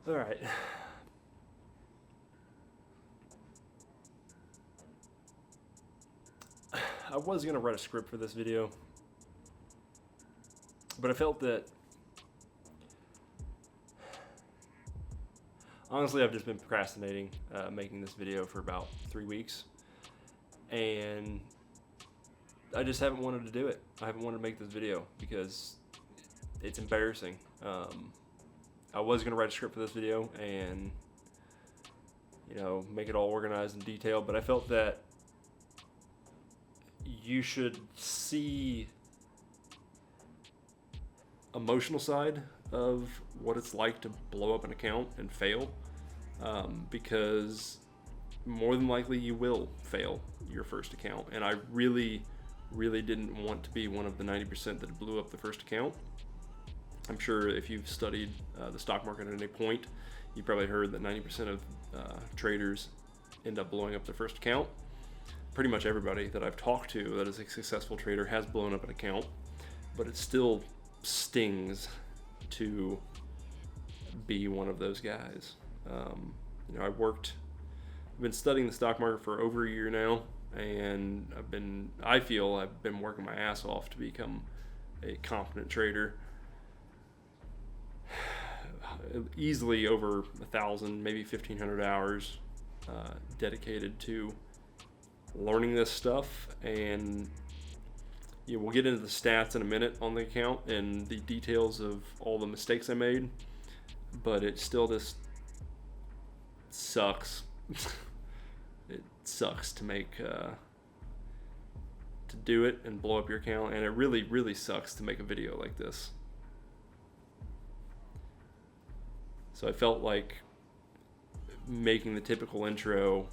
All right. I was going to write a script for this video, but I felt that, honestly, I've just been procrastinating making this video for about 3 weeks, and I just haven't wanted to do it. I haven't wanted to make this video because it's embarrassing. I was going to write a script for this video and, make it all organized and detailed, but I felt that you should see emotional side of what it's like to blow up an account and fail, because more than likely you will fail your first account, and I really didn't want to be one of the 90% that blew up the first account. I'm sure if you've studied the stock market at any point, you probably heard that 90% of traders end up blowing up their first account. Pretty much everybody that I've talked to that is a successful trader has blown up an account, but it still stings to be one of those guys. I've been studying the stock market for over a year now, and I feel I've been working my ass off to become a competent trader. Easily over 1,000, maybe 1,500 hours dedicated to learning this stuff, and we'll get into the stats in a minute on the account and the details of all the mistakes I made, but it still just sucks. It sucks to do it and blow up your account, and it really sucks to make a video like this. So I felt like making the typical intro,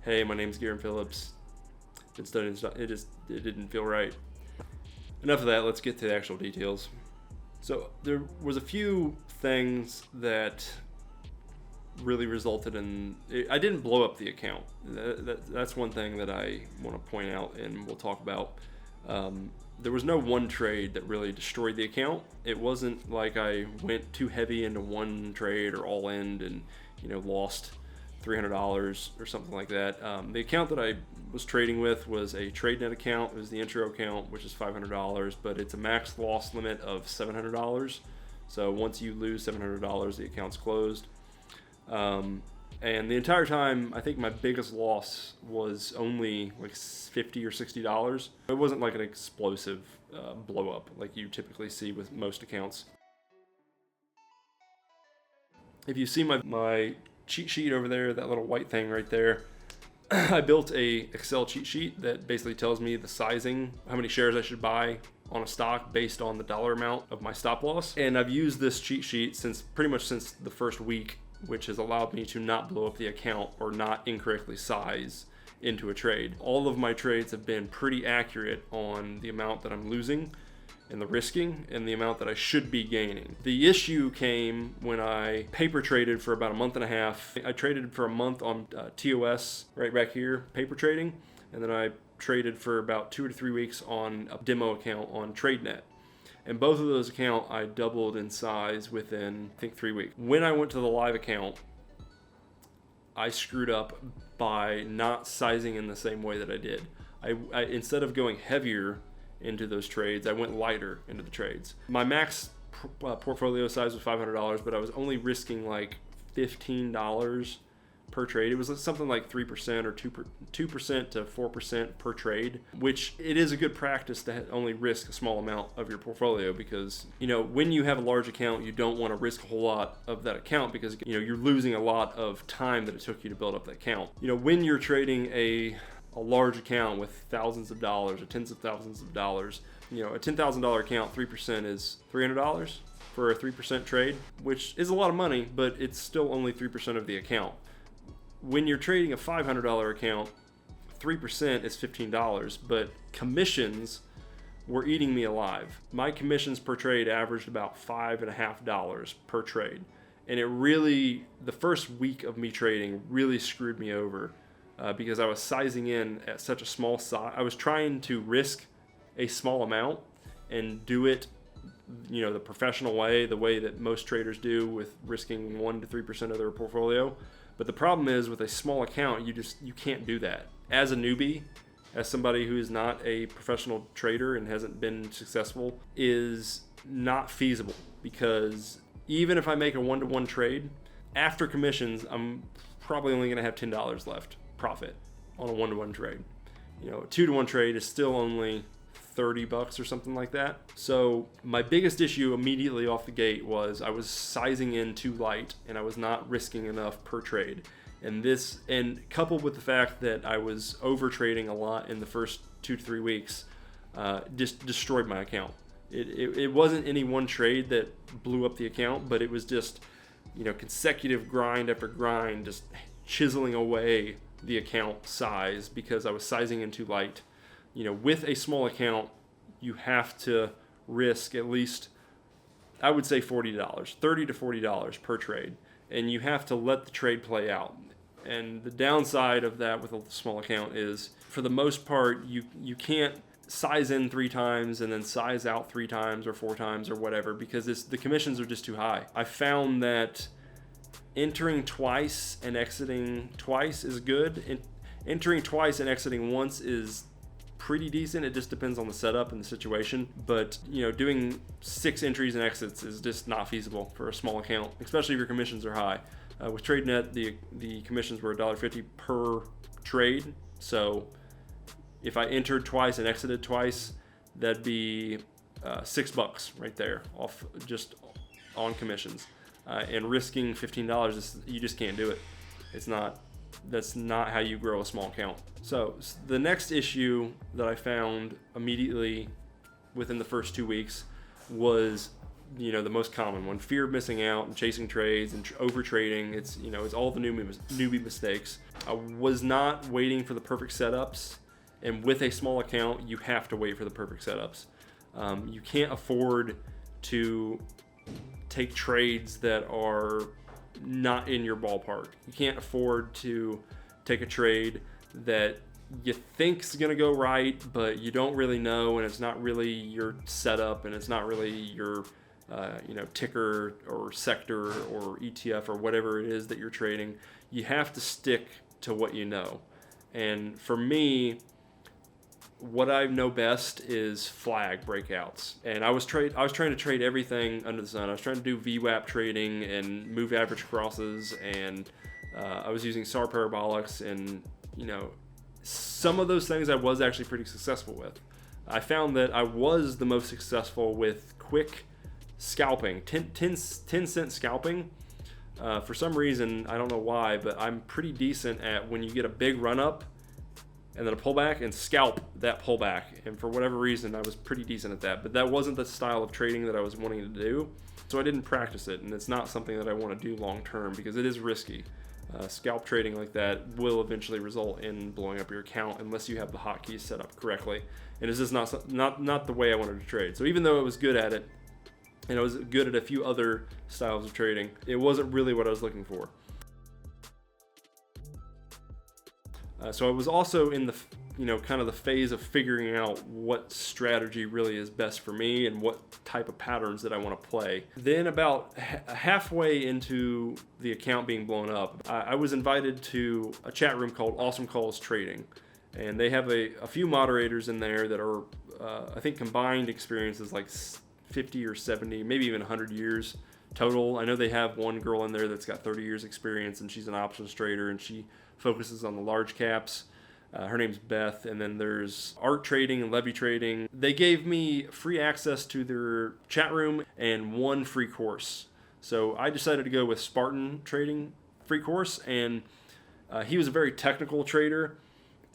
hey, my name's Garen Phillips, been studying stuff, it didn't feel right. Enough of that, let's get to the actual details. So there was a few things that really resulted in, I didn't blow up the account. That's one thing that I want to point out and we'll talk about. There was no one trade that really destroyed the account. It wasn't like I went too heavy into one trade or all in and lost $300 or something like that. The account that I was trading with was a Tradenet account. It was the intro account, which is $500, but it's a max loss limit of $700. So once you lose $700, the account's closed. And the entire time, I think my biggest loss was only like $50 or $60. It wasn't like an explosive blow up like you typically see with most accounts. If you see my cheat sheet over there, that little white thing right there, I built a Excel cheat sheet that basically tells me the sizing, how many shares I should buy on a stock based on the dollar amount of my stop loss. And I've used this cheat sheet pretty much since the first week, which has allowed me to not blow up the account or not incorrectly size into a trade. All of my trades have been pretty accurate on the amount that I'm losing and the risking and the amount that I should be gaining. The issue came when I paper traded for about a month and a half. I traded for a month on TOS right back here, paper trading, and then I traded for about 2 to 3 weeks on a demo account on Tradenet. And both of those accounts I doubled in size within, I think, 3 weeks. When I went to the live account, I screwed up by not sizing in the same way that I did. I instead of going heavier into those trades, I went lighter into the trades. My max portfolio size was $500, but I was only risking like $15 per trade. It was something like 3% or 2% to 4% per trade, which it is a good practice to only risk a small amount of your portfolio, because when you have a large account, you don't want to risk a whole lot of that account because you're losing a lot of time that it took you to build up that account. When you're trading a large account with thousands of dollars or tens of thousands of dollars, a $10,000 account, 3% is $300 for a 3% trade, which is a lot of money, but it's still only 3% of the account. When you're trading a $500 account, 3% is $15, but commissions were eating me alive. My commissions per trade averaged about $5.50 per trade. And the first week of me trading really screwed me over because I was sizing in at such a small size. I was trying to risk a small amount and do it the professional way, the way that most traders do, with risking 1 to 3% of their portfolio. But the problem is, with a small account, you can't do that. As a newbie, as somebody who is not a professional trader and hasn't been successful, is not feasible, because even if I make a 1-to-1 trade, after commissions, I'm probably only going to have $10 left profit on a 1-to-1 trade. A 2-to-1 trade is still only $30 or something like that. So my biggest issue immediately off the gate was I was sizing in too light, and I was not risking enough per trade. And coupled with the fact that I was over trading a lot in the first 2 to 3 weeks, just destroyed my account. It wasn't any one trade that blew up the account, but it was just consecutive grind after grind, just chiseling away the account size because I was sizing in too light. With a small account, you have to risk at least, I would say $40, $30 to $40 per trade, and you have to let the trade play out. And the downside of that with a small account is, for the most part, you can't size in 3 times and then size out 3 times or 4 times or whatever, because the commissions are just too high. I found that entering twice and exiting twice is good. Entering twice and exiting once is pretty decent. It just depends on the setup and the situation. But doing 6 entries and exits is just not feasible for a small account, especially if your commissions are high. With Tradenet, the commissions were $1.50 per trade. So if I entered twice and exited twice, that'd be $6 right there off just on commissions. And risking $15, you just can't do it. That's not how you grow a small account. So the next issue that I found immediately within the first 2 weeks was, the most common one: fear of missing out and chasing trades and over trading. It's all the newbie mistakes. I was not waiting for the perfect setups, and with a small account, you have to wait for the perfect setups. You can't afford to take trades that are not in your ballpark. You can't afford to take a trade that you think's going to go right, but you don't really know, and it's not really your setup, and it's not really your ticker or sector or ETF or whatever it is that you're trading. You have to stick to what you know. And for me, what I know best is flag breakouts. And I was trying to trade everything under the sun. I was trying to do VWAP trading and move average crosses, and I was using SAR parabolics, and some of those things I was actually pretty successful with. I found that I was the most successful with quick scalping, 10 cent scalping. For some reason, I don't know why, but I'm pretty decent at when you get a big run up and then a pullback, and scalp that pullback. And for whatever reason, I was pretty decent at that. But that wasn't the style of trading that I was wanting to do, so I didn't practice it, and it's not something that I want to do long term because it is risky. Scalp trading like that will eventually result in blowing up your account unless you have the hotkeys set up correctly. And it's just not the way I wanted to trade. So even though I was good at it, and I was good at a few other styles of trading, it wasn't really what I was looking for. So I was also in the kind of the phase of figuring out what strategy really is best for me and what type of patterns that I want to play. Then about halfway into the account being blown up, I was invited to a chat room called Awesomecalls Trading, and they have a few moderators in there that are I think combined experiences like 50 or 70, maybe even 100 years total. I know they have one girl in there that's got 30 years experience, and she's an options trader, and she focuses on the large caps. Her name's Beth. And then there's art trading and levy trading. They gave me free access to their chat room and one free course. So I decided to go with Spartan Trading free course, and he was a very technical trader,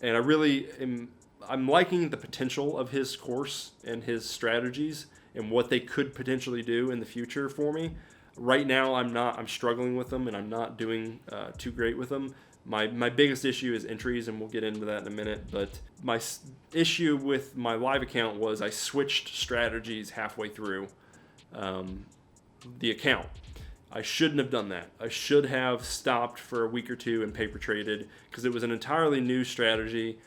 and I'm liking the potential of his course and his strategies and what they could potentially do in the future for me. Right now, I'm struggling with them, and I'm not doing too great with them. My biggest issue is entries, and we'll get into that in a minute. But my issue with my live account was I switched strategies halfway through the account. I shouldn't have done that. I should have stopped for a week or two and paper traded, because it was an entirely new strategy.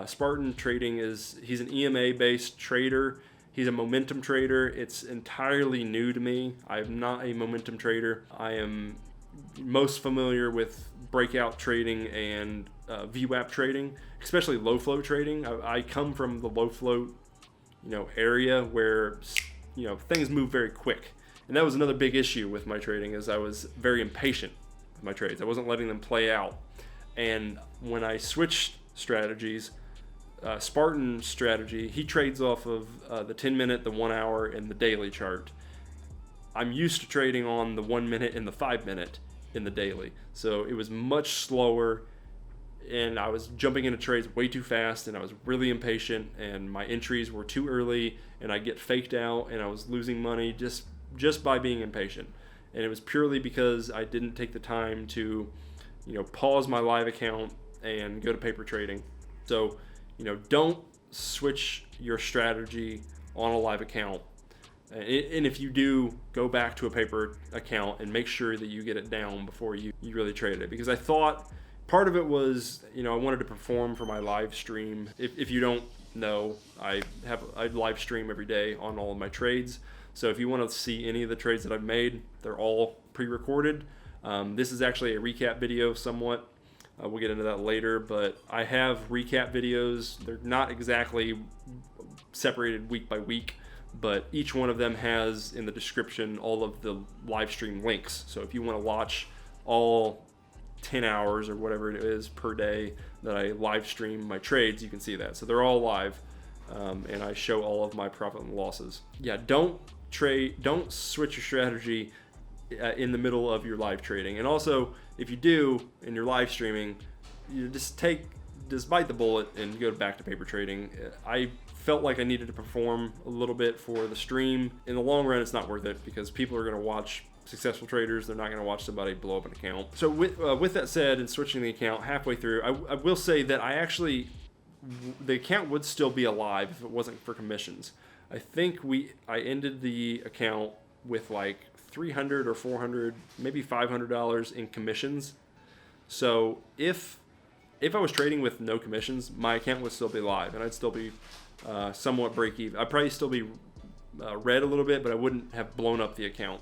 Spartan Trading he's an EMA-based trader, He's a momentum trader. It's entirely new to me. I'm not a momentum trader. I am most familiar with breakout trading and VWAP trading, especially low float trading. I come from the low float, area where, things move very quick. And that was another big issue with my trading, is I was very impatient with my trades. I wasn't letting them play out. And when I switched strategies, Spartan's strategy, he trades off of the 10-minute, the 1 hour, and the daily chart. I'm used to trading on the 1 minute and the 5 minute in the daily. So it was much slower, and I was jumping into trades way too fast, and I was really impatient, and my entries were too early, and I get faked out, and I was losing money just by being impatient. And it was purely because I didn't take the time to, pause my live account and go to paper trading. So, don't switch your strategy on a live account. And if you do, go back to a paper account and make sure that you get it down before you really trade it. Because I thought part of it was, I wanted to perform for my live stream. If you don't know, I live stream every day on all of my trades. So if you want to see any of the trades that I've made, they're all pre-recorded. This is actually a recap video somewhat. We'll get into that later, but I have recap videos. They're not exactly separated week by week, but each one of them has in the description all of the live stream links. So if you want to watch all 10 hours or whatever it is per day that I live stream my trades, you can see that. So they're all live, and I show all of my profit and losses. Yeah, don't switch your strategy in the middle of your live trading. And also, if you do and you're live streaming, you just bite the bullet and go back to paper trading. I felt like I needed to perform a little bit for the stream. In the long run, it's not worth it, because people are going to watch successful traders. They're not going to watch somebody blow up an account. So with that said, and switching the account halfway through, I will say that the account would still be alive if it wasn't for commissions. I think I ended the account with like $300 or $400, maybe $500 in commissions. So if I was trading with no commissions, my account would still be live, and I'd still be somewhat break even. I'd probably still be red a little bit, but I wouldn't have blown up the account.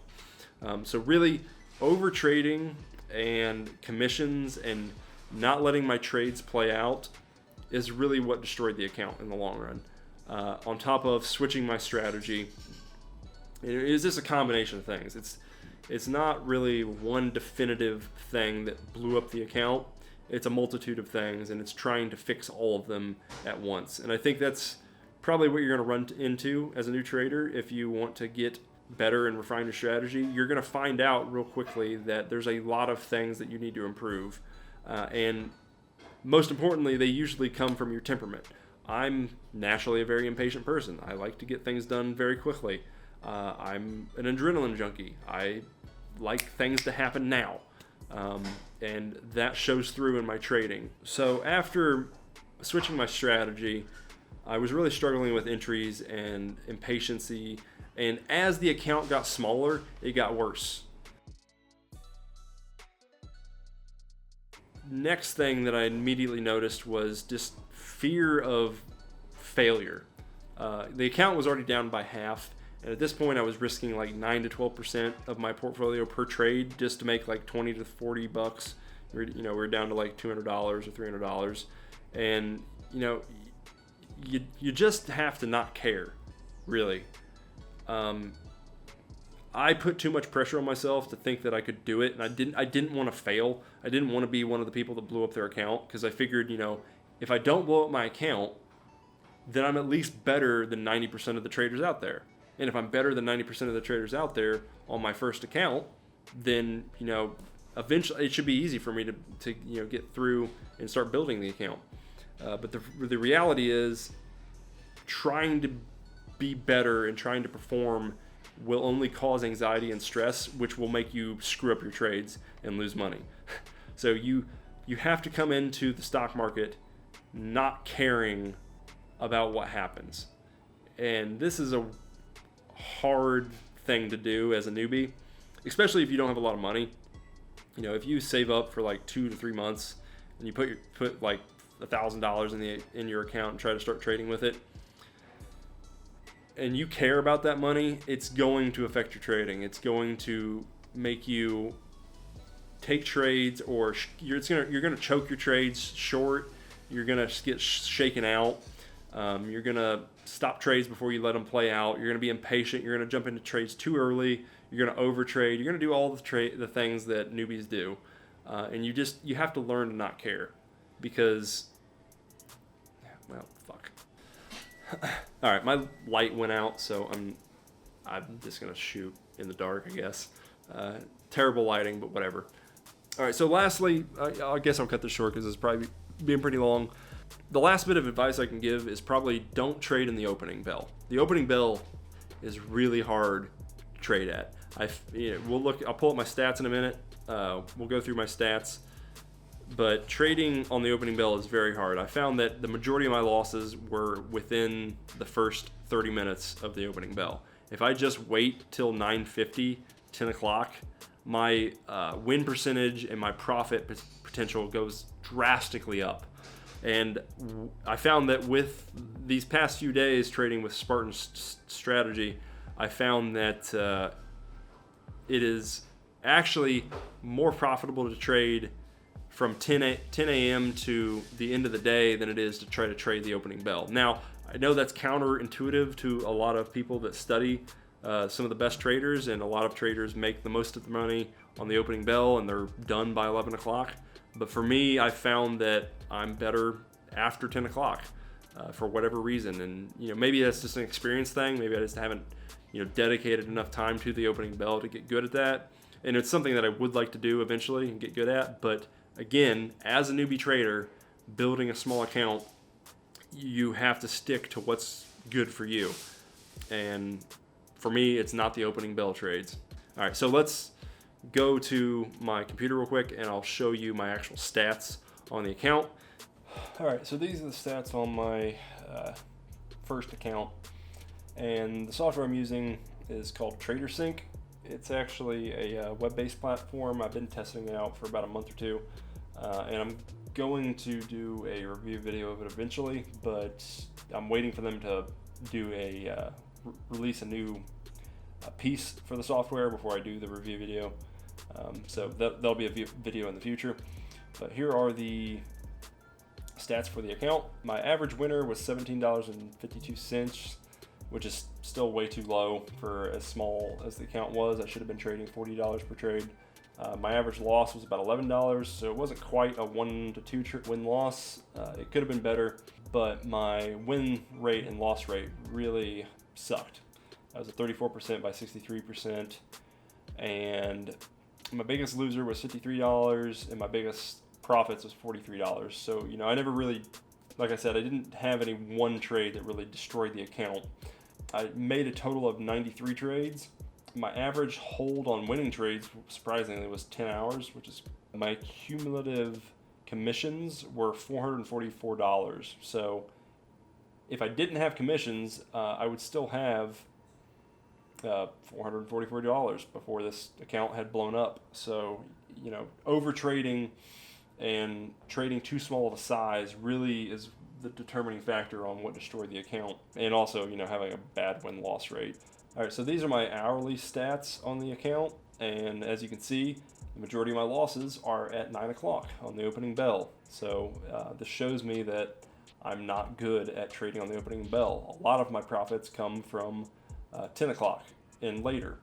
So really, over trading and commissions and not letting my trades play out is really what destroyed the account in the long run. On top of switching my strategy, it is just a combination of things. It's not really one definitive thing that blew up the account. It's a multitude of things, and it's trying to fix all of them at once. And I think that's probably what you're going to run into as a new trader. If you want to get better and refine your strategy, you're going to find out real quickly that there's a lot of things that you need to improve. And most importantly, they usually come from your temperament. I'm naturally a very impatient person. I like to get things done very quickly. I'm an adrenaline junkie. I like things to happen now. And that shows through in my trading. So after switching my strategy, I was really struggling with entries and impatiency. And as the account got smaller, it got worse. Next thing that I immediately noticed was just fear of failure. The account was already down by half. And at this point, I was risking like 9 to 12% of my portfolio per trade just to make like 20 to 40 bucks. We're down to like $200 or $300. And, you just have to not care, really. I put too much pressure on myself to think that I could do it, and I didn't want to fail. I didn't want to be one of the people that blew up their account, because I figured, if I don't blow up my account, then I'm at least better than 90% of the traders out there. And if I'm better than 90% of the traders out there on my first account, then, eventually it should be easy for me to get through and start building the account. But the reality is, trying to be better and trying to perform will only cause anxiety and stress, which will make you screw up your trades and lose money. So you have to come into the stock market not caring about what happens. And this is a hard thing to do as a newbie, especially if you don't have a lot of money. If you save up for like 2 to 3 months and you put like $1,000 in your account and try to start trading with it, and you care about that money, it's going to affect your trading. It's going to make you take trades, or you're gonna choke your trades short. You're gonna get shaken out. You're gonna stop trades before you let them play out. You're gonna be impatient. You're gonna jump into trades too early. You're gonna overtrade. You're gonna do all the things that newbies do, and you have to learn to not care, because, well, fuck. All right, my light went out, so I'm just gonna shoot in the dark, I guess. Terrible lighting, but whatever. All right, so lastly, I guess I'll cut this short because it's probably being pretty long. The last bit of advice I can give is probably don't trade in the opening bell. The opening bell is really hard to trade at. I'll pull up my stats in a minute. We'll go through my stats, but trading on the opening bell is very hard. I found that the majority of my losses were within the first 30 minutes of the opening bell. If I just wait till 9:50, 10 o'clock, my win percentage and my profit potential goes drastically up. And I found that with these past few days trading with Spartan strategy, I found that it is actually more profitable to trade from 10 a.m. to the end of the day than it is to try to trade the opening bell. Now, I know that's counterintuitive to a lot of people that study some of the best traders, and a lot of traders make the most of the money on the opening bell and they're done by 11 o'clock. But for me, I found that I'm better after 10 o'clock for whatever reason. And maybe that's just an experience thing. Maybe I just haven't dedicated enough time to the opening bell to get good at that. And it's something that I would like to do eventually and get good at. But again, as a newbie trader, building a small account, you have to stick to what's good for you. And for me, it's not the opening bell trades. All right, so let's go to my computer real quick and I'll show you my actual stats on the account. All right, so these are the stats on my first account. And the software I'm using is called TraderSync. It's actually a web-based platform. I've been testing it out for about a month or two. And I'm going to do a review video of it eventually, but I'm waiting for them to do release a new piece for the software before I do the review video. So there'll be a video in the future. But here are the stats for the account. My average winner was $17.52, which is still way too low for as small as the account was. I should have been trading $40 per trade. My average loss was about $11, so it wasn't quite a 1 to 2 win loss. It could have been better, but my win rate and loss rate really sucked. I was at 34% by 63%, and my biggest loser was $53, and my biggest profits was $43. So, I never really, like I said, I didn't have any one trade that really destroyed the account. I made a total of 93 trades. My average hold on winning trades, surprisingly, was 10 hours, which is my cumulative commissions were $444. So if I didn't have commissions, I would still have $444 before this account had blown up. So, over trading and trading too small of a size really is the determining factor on what destroyed the account, and also, having a bad win-loss rate. All right, so these are my hourly stats on the account, and as you can see, the majority of my losses are at 9 o'clock on the opening bell. So this shows me that I'm not good at trading on the opening bell. A lot of my profits come from 10 o'clock and later.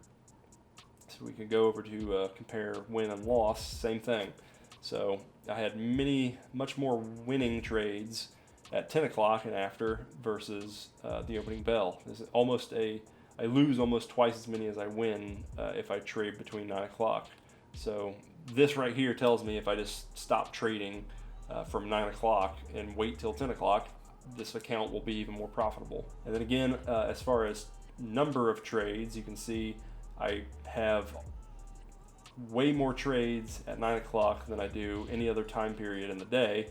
So we can go over to compare win and loss, same thing. So I had much more winning trades at 10 o'clock and after versus the opening bell. I lose almost twice as many as I win if I trade between 9 o'clock. So this right here tells me if I just stop trading from 9 o'clock and wait till 10 o'clock, this account will be even more profitable. And then again, as far as number of trades, you can see I have way more trades at 9 o'clock than I do any other time period in the day.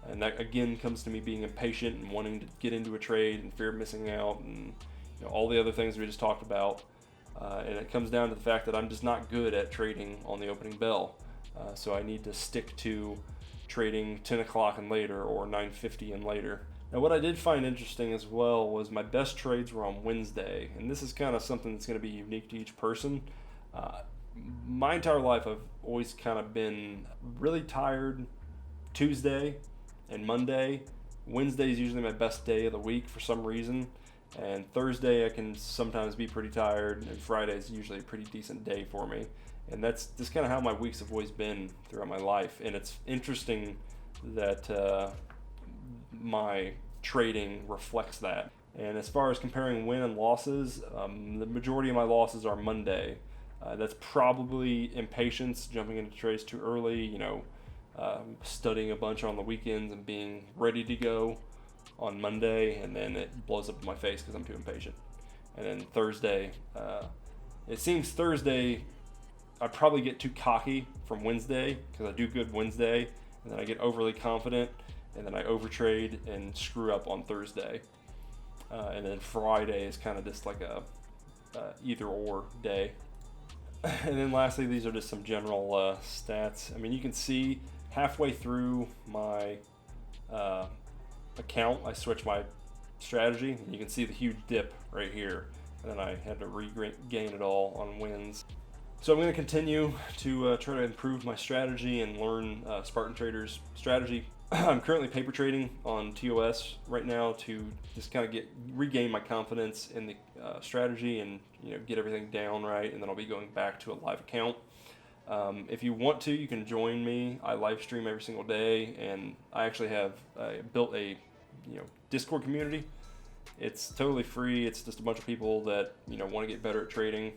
And that again comes to me being impatient and wanting to get into a trade and fear of missing out and all the other things we just talked about. And it comes down to the fact that I'm just not good at trading on the opening bell. So I need to stick to trading 10 o'clock and later or 9:50 and later. Now, what I did find interesting as well was my best trades were on Wednesday, and this is kind of something that's going to be unique to each person. My entire life, I've always kind of been really tired Tuesday and Monday. Wednesday is usually my best day of the week for some reason, and Thursday I can sometimes be pretty tired, and Friday is usually a pretty decent day for me. And that's just kind of how my weeks have always been throughout my life. And it's interesting that my trading reflects that. And as far as comparing win and losses, the majority of my losses are Monday. That's probably impatience, jumping into trades too early, studying a bunch on the weekends and being ready to go on Monday, and then it blows up in my face because I'm too impatient. And then Thursday, it seems Thursday I probably get too cocky from Wednesday because I do good Wednesday, and then I get overly confident, and then I overtrade and screw up on Thursday. And then Friday is kind of just like a either or day. And then lastly, these are just some general stats. I mean, you can see halfway through my account, I switched my strategy, and you can see the huge dip right here. And then I had to regain it all on wins. So I'm going to continue to try to improve my strategy and learn Spartan Trader's strategy. I'm currently paper trading on TOS right now to just kind of regain my confidence in the strategy and get everything down right, and then I'll be going back to a live account. If you want to, you can join me. I live stream every single day, and I actually have built a Discord community. It's totally free. It's just a bunch of people that want to get better at trading.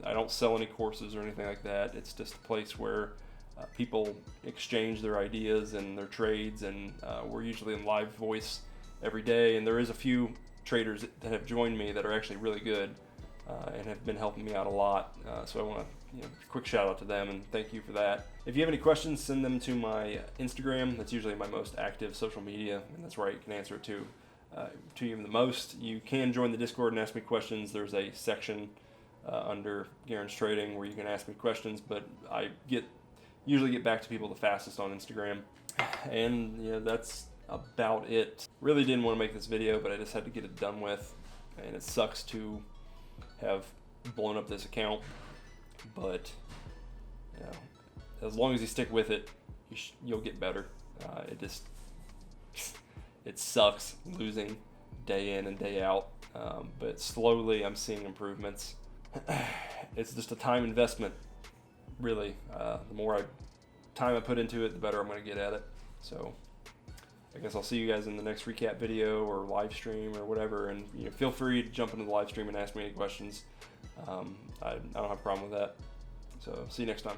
I don't sell any courses or anything like that. It's just a place where people exchange their ideas and their trades, and we're usually in live voice every day. And there is a few traders that have joined me that are actually really good and have been helping me out a lot. So I want to quick shout out to them and thank you for that. If you have any questions, send them to my Instagram. That's usually my most active social media, and that's where I can answer it to you the most. You can join the Discord and ask me questions. There's a section under Garen's Trading where you can ask me questions, but I usually get back to people the fastest on Instagram. And that's about it. Really didn't want to make this video, but I just had to get it done with, and it sucks to have blown up this account, but as long as you stick with it, you'll get better. It sucks losing day in and day out, but slowly I'm seeing improvements. It's just a time investment, really. The more time I put into it, the better I'm going to get at it. So I guess I'll see you guys in the next recap video or live stream or whatever, and feel free to jump into the live stream and ask me any questions. I don't have a problem with that. So see you next time.